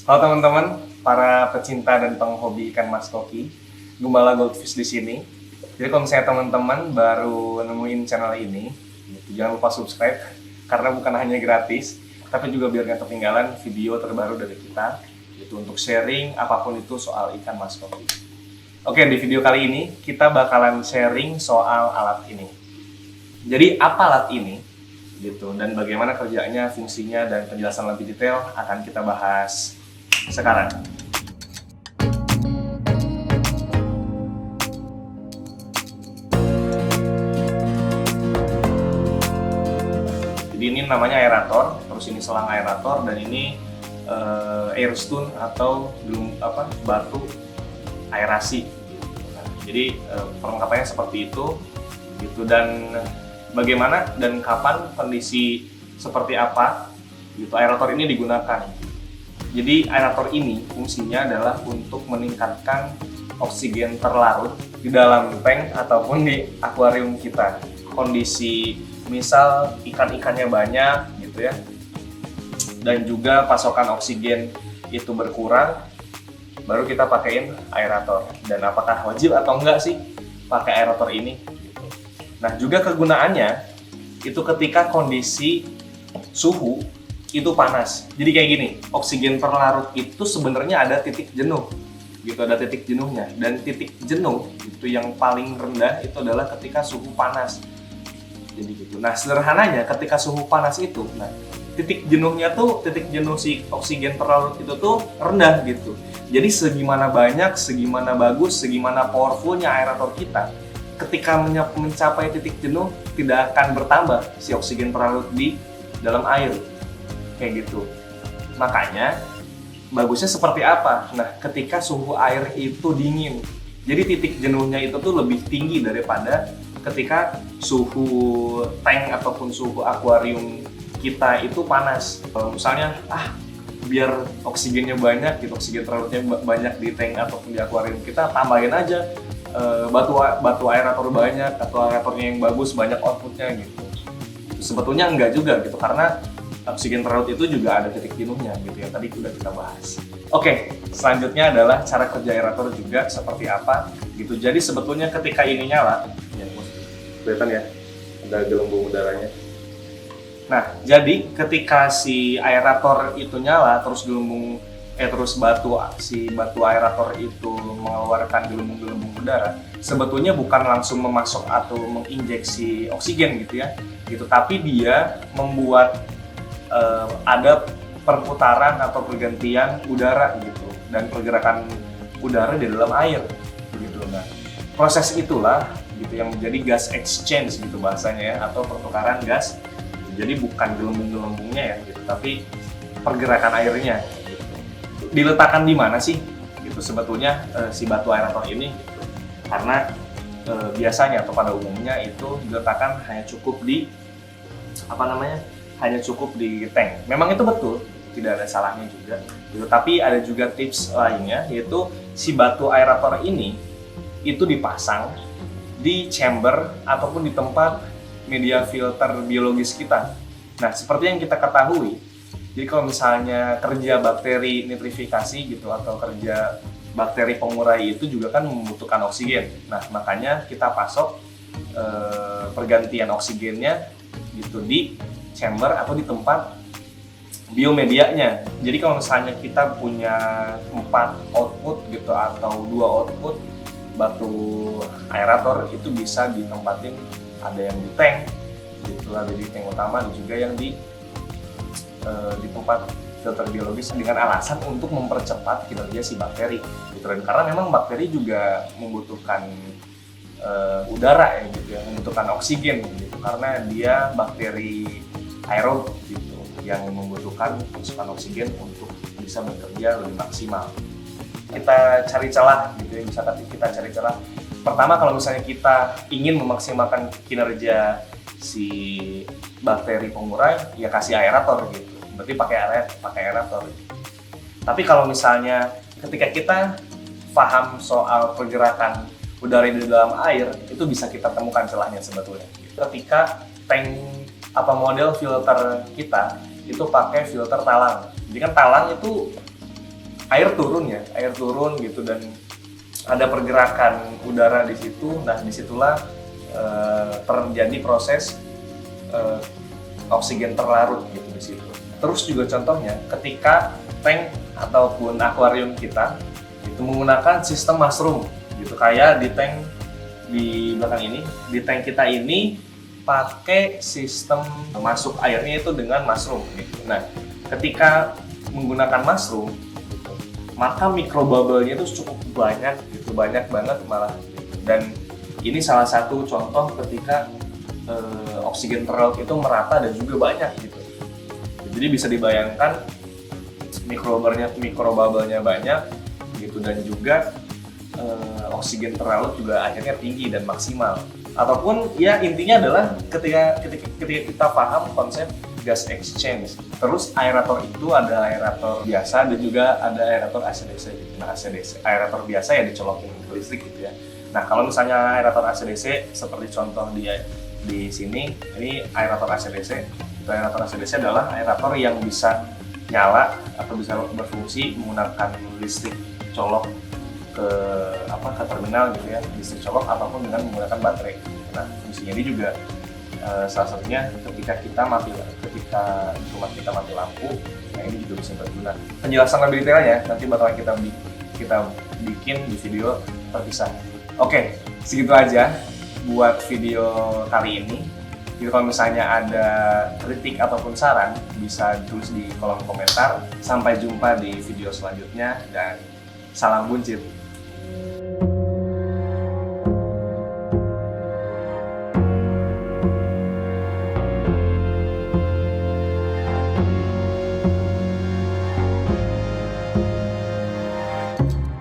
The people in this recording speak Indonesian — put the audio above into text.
Halo teman-teman, para pecinta dan penghobi ikan mas koki, Gembala Goldfish di sini. Jadi kalau misalnya teman-teman baru nemuin channel ini, gitu, jangan lupa subscribe karena bukan hanya gratis, tapi juga biar nggak ketinggalan video terbaru dari kita, gitu untuk sharing apapun itu soal ikan mas koki. Oke, di video kali ini kita bakalan sharing soal alat ini. Jadi apa alat ini? Gitu, dan bagaimana kerjanya, fungsinya, dan penjelasan lebih detail akan kita bahas sekarang. Jadi ini namanya aerator, terus ini selang aerator, dan ini airstone atau batu aerasi. Nah, jadi perlengkapannya seperti itu, gitu. Dan bagaimana dan kapan kondisi seperti apa, gitu aerator ini digunakan. Jadi aerator ini fungsinya adalah untuk meningkatkan oksigen terlarut di dalam tank ataupun di akuarium kita. Kondisi misal ikan-ikannya banyak gitu ya, dan juga pasokan oksigen itu berkurang, baru kita pakaiin aerator. Dan apakah wajib atau enggak sih pakai aerator ini? Gitu. Nah juga kegunaannya itu ketika kondisi suhu itu panas. Jadi kayak gini, oksigen terlarut itu sebenarnya ada titik jenuh, gitu, ada titik jenuhnya. Dan titik jenuh itu yang paling rendah itu adalah ketika suhu panas. Jadi gitu. Nah sederhananya ketika suhu panas itu, nah titik jenuhnya tuh, titik jenuh si oksigen terlarut itu tuh rendah gitu. Jadi segimana banyak, segimana bagus, segimana powerfulnya aerator kita, ketika mencapai titik jenuh tidak akan bertambah si oksigen terlarut di dalam air. Kayak gitu. Makanya bagusnya seperti apa? Nah, ketika suhu air itu dingin. Jadi titik jenuhnya itu tuh lebih tinggi daripada ketika suhu tank ataupun suhu akuarium kita itu panas. Kalau misalnya biar oksigennya banyak, gitu, oksigen terlarutnya banyak di tank ataupun di akuarium kita, tambahin aja batu aerator banyak atau aeratornya yang bagus, banyak outputnya gitu. Sebetulnya enggak juga gitu, karena oksigen terlarut itu juga ada titik jenuhnya gitu yang tadi sudah kita bahas. Oke, selanjutnya adalah cara kerja aerator juga seperti apa gitu. Jadi sebetulnya ketika ini nyala, ya kelihatan ya, ada gelembung udaranya. Nah, jadi ketika si aerator itu nyala, terus batu aerator itu mengeluarkan gelembung-gelembung udara, sebetulnya bukan langsung memasok atau menginjeksi oksigen gitu ya, gitu. Tapi dia membuat ada perputaran atau pergantian udara gitu, dan pergerakan udara di dalam air gitu. Nah, proses itulah gitu yang menjadi gas exchange gitu bahasanya ya, atau pertukaran gas. Jadi bukan gelembung-gelembungnya ya gitu, tapi pergerakan airnya gitu. Diletakkan di mana sih gitu sebetulnya si batu aerator ini gitu. Karena biasanya atau pada umumnya itu diletakkan hanya cukup di hanya cukup di tank. Memang itu betul, tidak ada salahnya juga gitu. Tapi ada juga tips lainnya, yaitu si batu aerator ini itu dipasang di chamber ataupun di tempat media filter biologis kita. Nah, seperti yang kita ketahui, jadi kalau misalnya kerja bakteri nitrifikasi gitu atau kerja bakteri pengurai itu juga kan membutuhkan oksigen. Nah, makanya kita pasok pergantian oksigennya gitu di chamber atau di tempat biomedianya. Jadi kalau misalnya kita punya 4 output gitu atau 2 output batu aerator, itu bisa ditempatin, ada yang di tank gitu, ada di tank utama, dan juga yang di tempat filter biologis, dengan alasan untuk mempercepat kinerja si bakteri gitu. Dan karena memang bakteri juga membutuhkan udara ya gitu ya, membutuhkan oksigen gitu, karena dia bakteri aerob gitu yang membutuhkan asupan oksigen untuk bisa bekerja lebih maksimal. Kita cari celah gitu ya, misalkan kita cari celah. Pertama, kalau misalnya kita ingin memaksimalkan kinerja si bakteri pengurai, ya kasih aerator gitu. Berarti pakai aerator. Tapi kalau misalnya ketika kita paham soal pergerakan udara di dalam air, itu bisa kita temukan celahnya sebetulnya. Ketika tank model filter kita itu pakai filter talang. Jadi kan talang itu air turun gitu, dan ada pergerakan udara di situ. Nah, disitulah terjadi proses oksigen terlarut gitu di situ. Terus juga contohnya ketika tank ataupun akuarium kita itu menggunakan sistem mushroom gitu, kayak di tank di belakang ini, di tank kita ini pakai sistem masuk airnya itu dengan mushroom gitu. Nah, ketika menggunakan mushroom gitu, maka mikrobubble-nya itu cukup banyak gitu, banyak banget malah gitu. Dan ini salah satu contoh ketika oksigen terlarut itu merata dan juga banyak gitu. Jadi bisa dibayangkan mikrobubble-nya banyak gitu, dan juga oksigen terlarut juga akhirnya tinggi dan maksimal. Ataupun ya intinya adalah ketika kita paham konsep gas exchange. Terus aerator itu ada aerator biasa dan juga ada aerator AC/DC. Nah, AC/DC, aerator biasa ya dicolokin ke listrik gitu ya. Nah, kalau misalnya aerator AC/DC seperti contoh di sini, ini aerator AC/DC. Aerator AC/DC adalah aerator yang bisa nyala atau bisa berfungsi menggunakan listrik colok ke terminal gitu ya, listrik colok ataupun dengan menggunakan baterai. Nah, fungsinya ini juga salah satunya ketika di rumah kita mati lampu, nah ini juga bisa berguna. Penjelasan lebih detailnya nanti bakal kita bikin di video terpisah. Oke, segitu aja buat video kali ini. Jadi kalau misalnya ada kritik ataupun saran, bisa tulis di kolom komentar. Sampai jumpa di video selanjutnya, dan salam buncit.